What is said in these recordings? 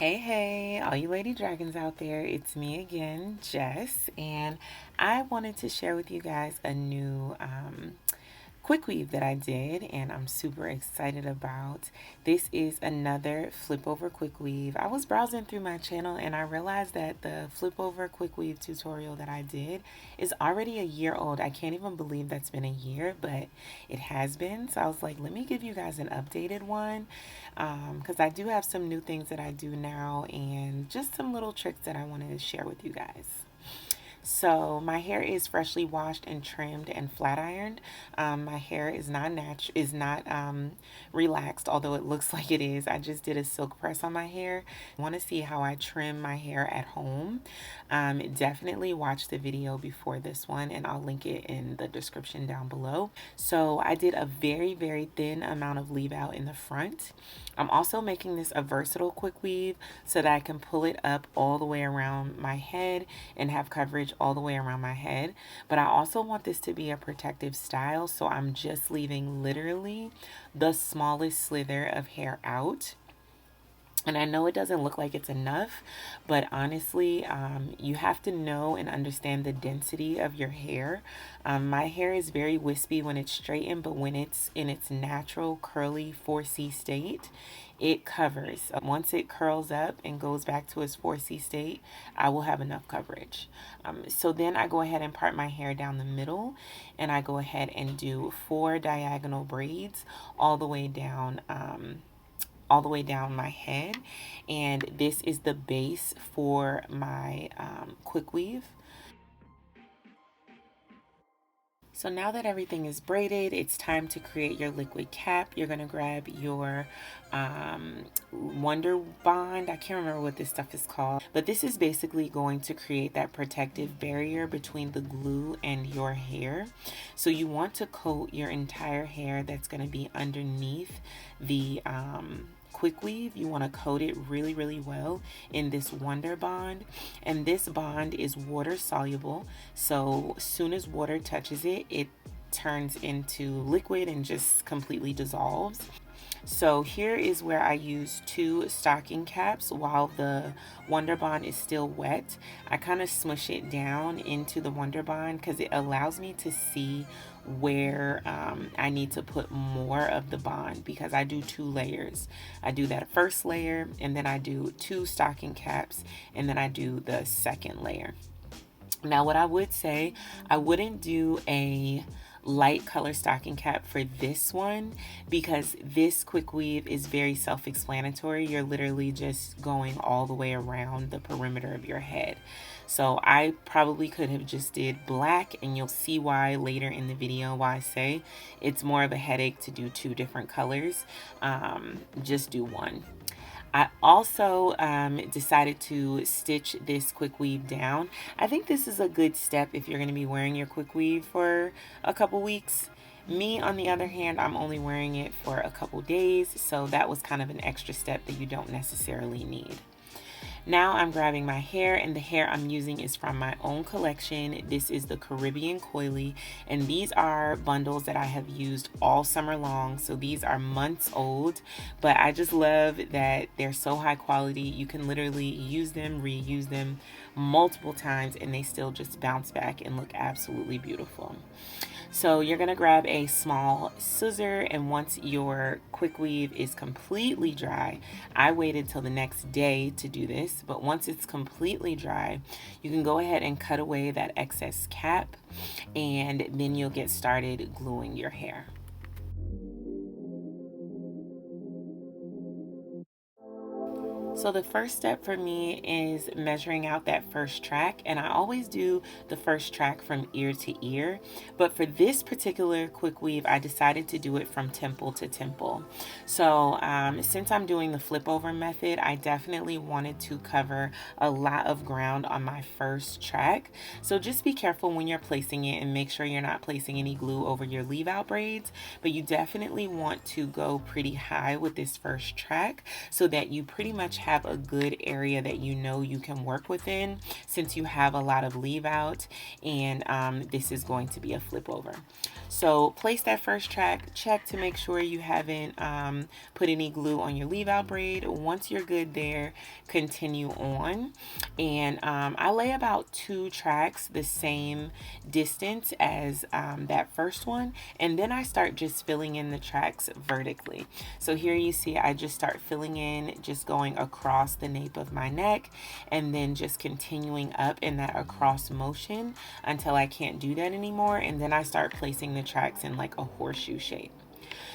Hey, all you lady dragons out there, it's me again, Jess, and I wanted to share with you guys a new quick weave that I did, and I'm super excited about. This is another flip over quick weave. I was browsing through my channel and I realized that the flip over quick weave tutorial that I did is already a year old. I can't even believe that's been a year, but it has been. So I was like, let me give you guys an updated one because I do have some new things that I do now and just some little tricks that I wanted to share with you guys. So my hair is freshly washed and trimmed and flat ironed. My hair is not relaxed, although it looks like it is. I just did a silk press on my hair. Want to see how I trim my hair at home? Definitely watch the video before this one, and I'll link it in the description down below. So I did a very thin amount of leave out in the front. I'm also making this a versatile quick weave so that I can pull it up all the way around my head and have coverage all the way around my head. But I also want this to be a protective style, so I'm just leaving literally the smallest slither of hair out. And I know it doesn't look like it's enough, but honestly, you have to know and understand the density of your hair. My hair is very wispy when it's straightened, but when it's in its natural curly 4C state, it covers. Once it curls up and goes back to its 4C state, I will have enough coverage. So then I go ahead and part my hair down the middle, and I go ahead and do 4 diagonal braids all the way down my head, and this is the base for my quick weave. So now that everything is braided, it's time to create your liquid cap. You're going to grab your Wonder Bond. I can't remember what this stuff is called, but this is basically going to create that protective barrier between the glue and your hair. So you want to coat your entire hair that's going to be underneath the quick weave. You want to coat it really well in this Wonder Bond, and this bond is water soluble, so as soon as water touches it, it turns into liquid and just completely dissolves. So here is where I use 2 stocking caps while the Wonder Bond is still wet. I kind of smush it down into the Wonder Bond because it allows me to see where I need to put more of the bond, because I do 2 layers. I do that first layer, and then I do 2 stocking caps, and then I do the second layer. Now what I would say, I wouldn't do a light color stocking cap for this one because this quick weave is very self-explanatory. You're literally just going all the way around the perimeter of your head. So I probably could have just did black, and you'll see why later in the video why I say it's more of a headache to do 2 different colors. Just do one. I also decided to stitch this quick weave down. I think this is a good step if you're going to be wearing your quick weave for a couple weeks. Me, on the other hand, I'm only wearing it for a couple days, so that was kind of an extra step that you don't necessarily need. Now I'm grabbing my hair, and the hair I'm using is from my own collection. This is the Caribbean Coily, and these are bundles that I have used all summer long, so these are months old, but I just love that they're so high quality. You can literally use them, reuse them multiple times, and they still just bounce back and look absolutely beautiful. So you're going to grab a small scissor, and once your quick weave is completely dry, I waited till the next day to do this, but once it's completely dry, you can go ahead and cut away that excess cap, and then you'll get started gluing your hair. So the first step for me is measuring out that first track, and I always do the first track from ear to ear, but for this particular quick weave I decided to do it from temple to temple. So since I'm doing the flip over method, I definitely wanted to cover a lot of ground on my first track. So just be careful when you're placing it and make sure you're not placing any glue over your leave out braids, but you definitely want to go pretty high with this first track so that you pretty much have have a good area that you know you can work within, since you have a lot of leave out, and this is going to be a flip over. So place that first track, check to make sure you haven't put any glue on your leave out braid. Once you're good there, continue on. And I lay about 2 tracks the same distance as that first one, and then I start just filling in the tracks vertically. So here you see I just start filling in, just going across the nape of my neck, and then just continuing up in that across motion until I can't do that anymore, and then I start placing the tracks in like a horseshoe shape.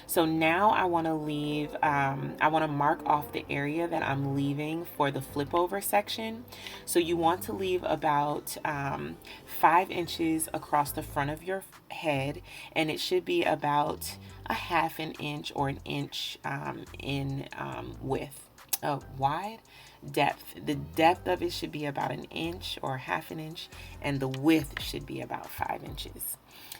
So now I want to leave, I want to mark off the area that I'm leaving for the flip over section. So you want to leave about 5 inches across the front of your head, and it should be about a half an inch or an inch in width. Wide depth. The depth of it should be about an inch or half an inch, and the width should be about 5 inches.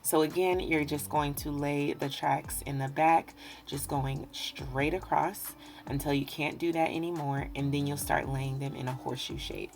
So again, you're just going to lay the tracks in the back, just going straight across until you can't do that anymore, and then you'll start laying them in a horseshoe shape.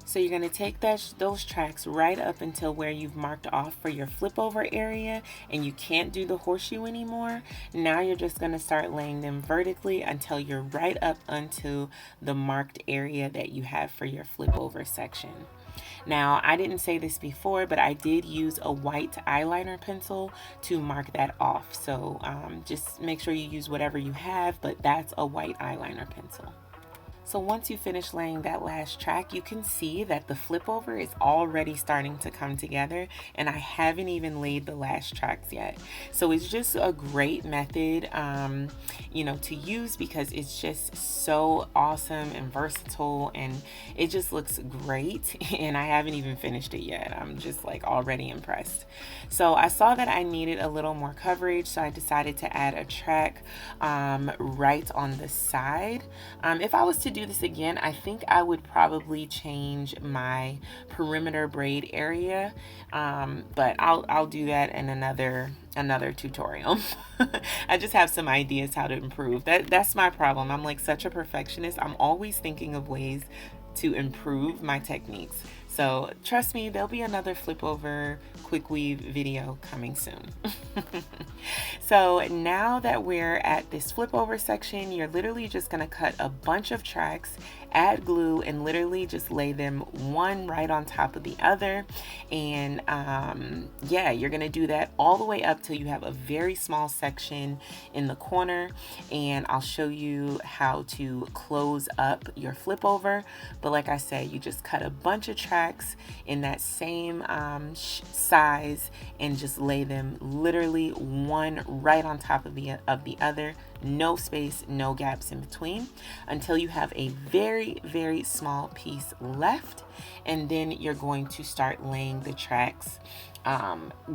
So you're going to take those tracks right up until where you've marked off for your flip over area, and you can't do the horseshoe anymore. Now you're just going to start laying them vertically until you're right up onto the marked area that you have for your flip over section. Now, I didn't say this before, but I did use a white eyeliner pencil to mark that off. So just make sure you use whatever you have, but that's a white eyeliner pencil. So once you finish laying that last track, you can see that the flip over is already starting to come together, and I haven't even laid the last tracks yet. So it's just a great method, you know, to use, because it's just so awesome and versatile, and it just looks great. And I haven't even finished it yet. I'm just like already impressed. So I saw that I needed a little more coverage, so I decided to add a track right on the side. If I was to do this again, I think I would probably change my perimeter braid area, but I'll do that in another tutorial. I just have some ideas how to improve. That's my problem. I'm like such a perfectionist. I'm always thinking of ways to improve my techniques. So trust me, there'll be another flip over quick weave video coming soon. So now that we're at this flip over section, you're literally just going to cut a bunch of tracks, add glue, and literally just lay them one right on top of the other. And yeah, you're going to do that all the way up till you have a very small section in the corner, and I'll show you how to close up your flip over. But like I said, you just cut a bunch of tracks in that same size and just lay them literally one right on top of the other, no space, no gaps in between, until you have a very, very small piece left. And then you're going to start laying the tracks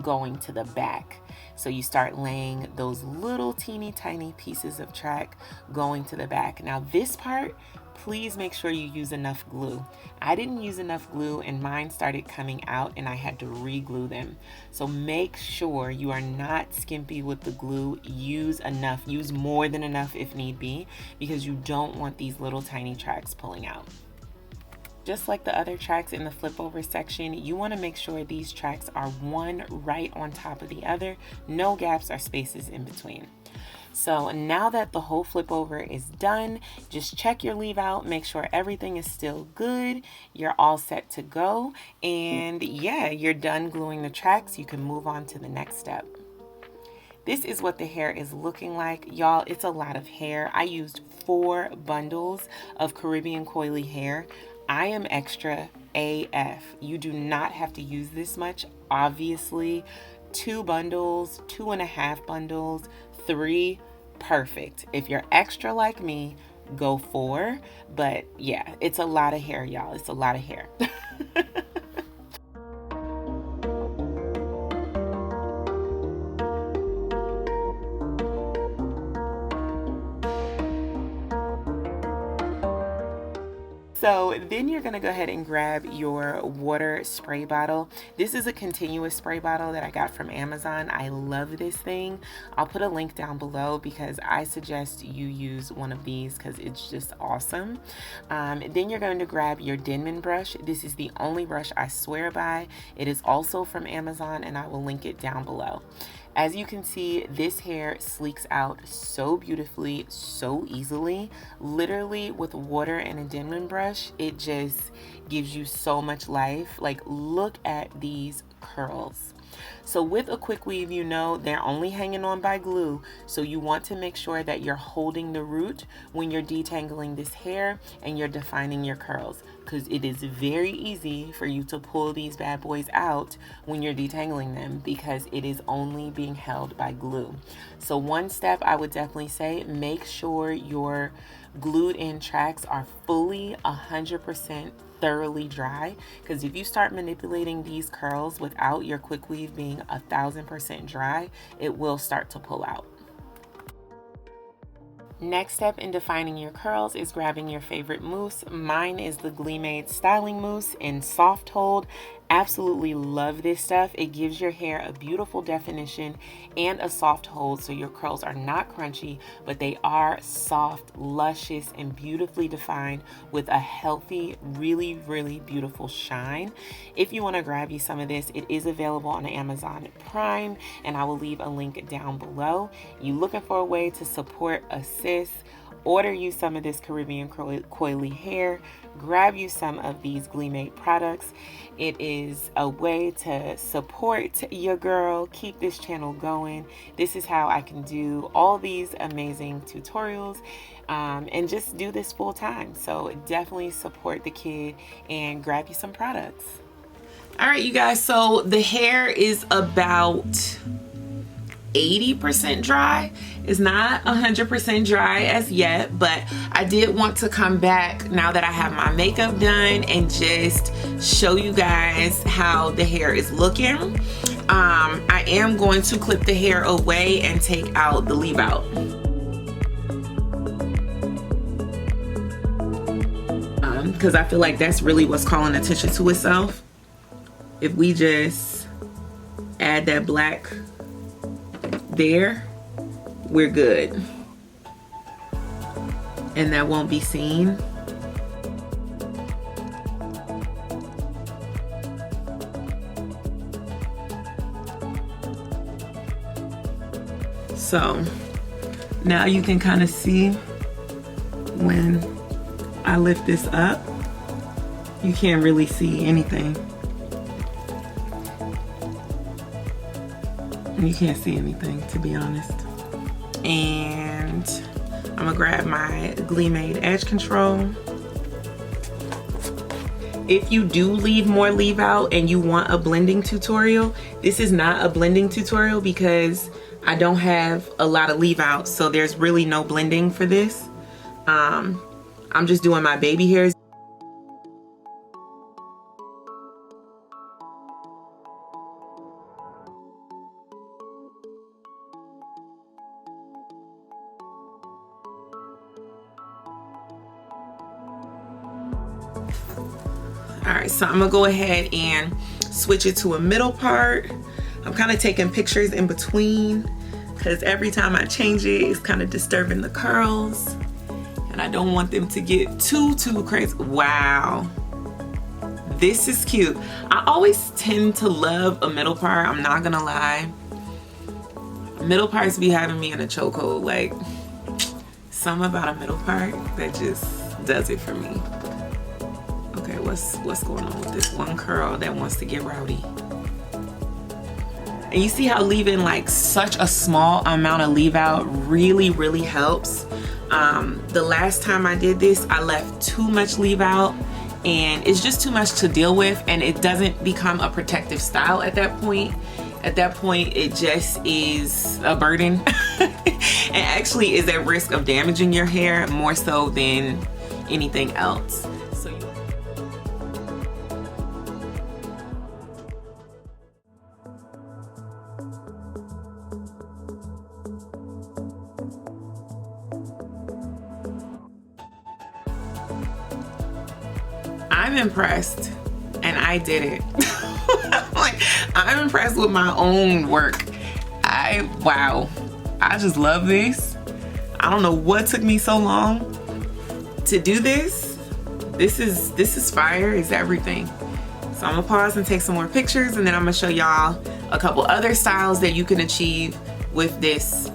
going to the back. So you start laying those little teeny tiny pieces of track going to the back. Now this part, please make sure you use enough glue. I didn't use enough glue, and mine started coming out and I had to re-glue them. So make sure you are not skimpy with the glue. Use enough, use more than enough if need be, because you don't want these little tiny tracks pulling out. Just like the other tracks in the flip over section, you want to make sure these tracks are one right on top of the other, no gaps or spaces in between. So now that the whole flip over is done, just check your leave out, make sure everything is still good, you're all set to go, and yeah, you're done gluing the tracks. You can move on to the next step. This is what the hair is looking like. Y'all, it's a lot of hair. I used 4 bundles of Caribbean coily hair. I am extra AF. You do not have to use this much. Obviously, 2 bundles, 2.5 bundles, 3, perfect. If you're extra like me, go for. But yeah, it's a lot of hair, y'all. It's a lot of hair. So then you're going to go ahead and grab your water spray bottle. This is a continuous spray bottle that I got from Amazon. I love this thing. I'll put a link down below because I suggest you use one of these because it's just awesome. Then you're going to grab your Denman brush. This is the only brush I swear by. It is also from Amazon and I will link it down below. As you can see, this hair sleeks out so beautifully, so easily. Literally with water and a Denman brush, it just gives you so much life. Like, look at these curls. So with a quick weave, you know, they're only hanging on by glue. So you want to make sure that you're holding the root when you're detangling this hair and you're defining your curls, because it is very easy for you to pull these bad boys out when you're detangling them because it is only being held by glue. So one step I would definitely say, make sure your glued in tracks are fully 100% thoroughly dry, because if you start manipulating these curls without your quick weave being 1000% dry, it will start to pull out. Next step in defining your curls is grabbing your favorite mousse. Mine is the GLEEmade styling mousse in soft hold. Absolutely love this stuff. It gives your hair a beautiful definition and a soft hold, so your curls are not crunchy, but they are soft, luscious, and beautifully defined with a healthy, really, really beautiful shine. If you want to grab you some of this, it is available on Amazon Prime, and I will leave a link down below. You looking for a way to support a sis? Order you some of this Caribbean coily hair, grab you some of these GLEEmade products. It is a way to support your girl, keep this channel going. This is how I can do all these amazing tutorials and just do this full time. So definitely support the kid and grab you some products. All right, you guys, so the hair is about 80% dry. It's not 100% dry as yet, but I did want to come back now that I have my makeup done and just show you guys how the hair is looking. I am going to clip the hair away and take out the leave out. Because I feel like that's really what's calling attention to itself. If we just add that black there, we're good, and that won't be seen. So now you can kind of see when I lift this up, you can't really see anything. You can't see anything, to be honest. And I'm gonna grab my GLEEmade Edge Control. If you do leave more leave out and you want a blending tutorial, this is not a blending tutorial because I don't have a lot of leave out, so there's really no blending for this. I'm just doing my baby hairs. Alright, so I'm gonna go ahead and switch it to a middle part. I'm kind of taking pictures in between because every time I change it, it's kind of disturbing the curls. And I don't want them to get too crazy. Wow. This is cute. I always tend to love a middle part, I'm not gonna lie. Middle parts be having me in a chokehold. Like, something about a middle part that just does it for me. Okay, what's going on with this one curl that wants to get rowdy? And you see how leaving like such a small amount of leave out really helps. The last time I did this, I left too much leave out and it's just too much to deal with, and it doesn't become a protective style at that point. At that point, it just is a burden and actually is at risk of damaging your hair more so than anything else. I'm impressed, and I did it. Like, I'm impressed with my own work. Wow, I just love this. I don't know what took me so long to do this. This is fire, it's everything. So I'm gonna pause and take some more pictures, and then I'm gonna show y'all a couple other styles that you can achieve with this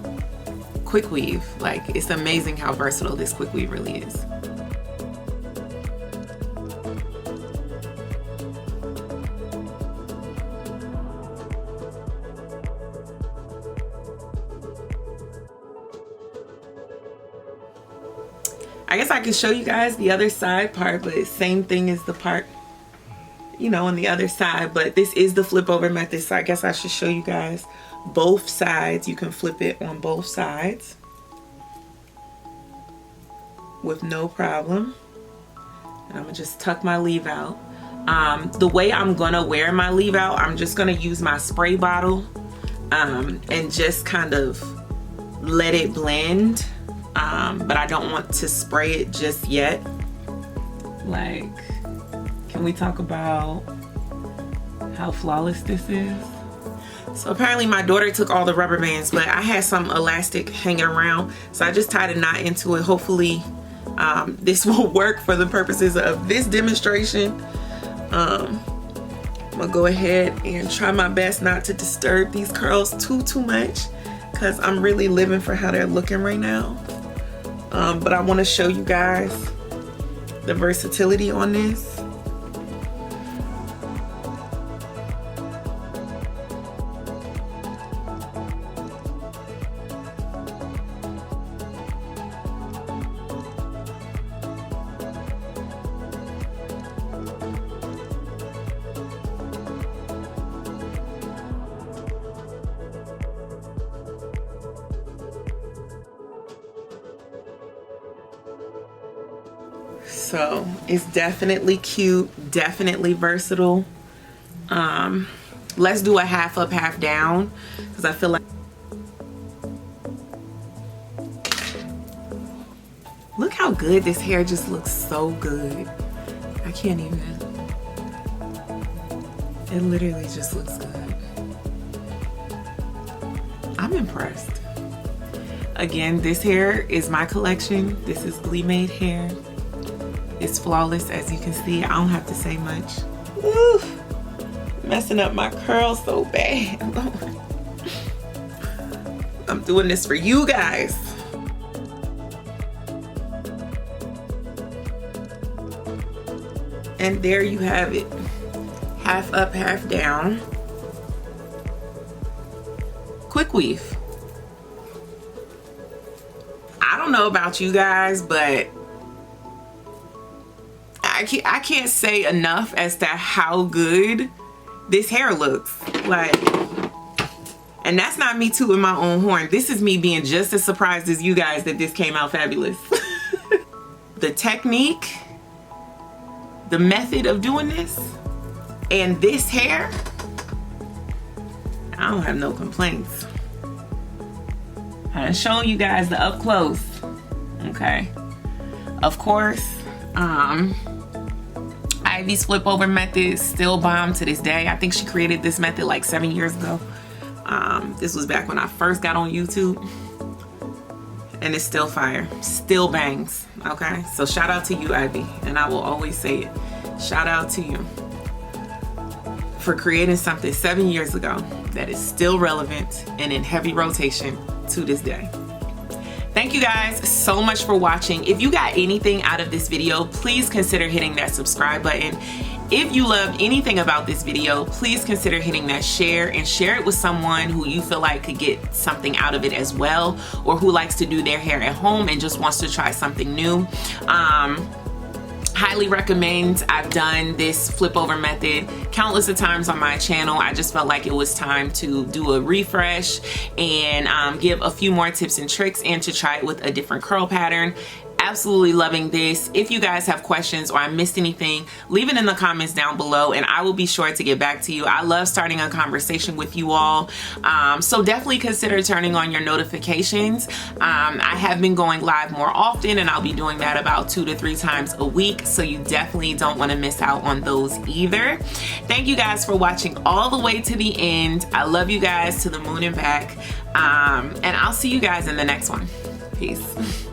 quick weave. Like, it's amazing how versatile this quick weave really is. I guess I can show you guys the other side part, but same thing as the part, you know, on the other side. But this is the flip over method, so I guess I should show you guys both sides. You can flip it on both sides with no problem. And I'm gonna just tuck my leave out. The way I'm gonna wear my leave out, I'm just gonna use my spray bottle and just kind of let it blend. But I don't want to spray it just yet. Like, can we talk about how flawless this is? So apparently my daughter took all the rubber bands, but I had some elastic hanging around, so I just tied a knot into it. Hopefully this will work for the purposes of this demonstration. I'm gonna go ahead and try my best not to disturb these curls too much, because I'm really living for how they're looking right now. But I want to show you guys the versatility on this. So it's definitely cute, definitely versatile. Let's do a half up, half down, because I feel like, look how good this hair just looks. So good. I can't even, it literally just looks good. I'm impressed. Again, this hair is my collection. This is GLEEmade hair. It's flawless, as you can see. I don't have to say much. Woo! Messing up my curls so bad. I'm doing this for you guys. And there you have it. Half up, half down. Quick weave. I don't know about you guys, but I can't say enough as to how good this hair looks. Like, and that's not me tooting my own horn. This is me being just as surprised as you guys that this came out fabulous. The technique, the method of doing this, and this hair, I don't have no complaints. I'm showing you guys the up close. Okay. Of course, Ivy's flip over method still bomb to this day. I think she created this method like 7 years ago. This was back when I first got on YouTube, and it's still fire, still bangs. Okay, so shout out to you, Ivy, and I will always say it. Shout out to you for creating something 7 years ago that is still relevant and in heavy rotation to this day. Thank you guys so much for watching. If you got anything out of this video, please consider hitting that subscribe button. If you loved anything about this video, please consider hitting that share and share it with someone who you feel like could get something out of it as well, or who likes to do their hair at home and just wants to try something new. Highly recommend. I've done this flip over method countless of times on my channel. I just felt like it was time to do a refresh and give a few more tips and tricks and to try it with a different curl pattern. Absolutely loving this. If you guys have questions or I missed anything, leave it in the comments down below and I will be sure to get back to you. I love starting a conversation with you all. So definitely consider turning on your notifications. I have been going live more often and I'll be doing that about 2 to 3 times a week. So you definitely don't want to miss out on those either. Thank you guys for watching all the way to the end. I love you guys to the moon and back. And I'll see you guys in the next one. Peace.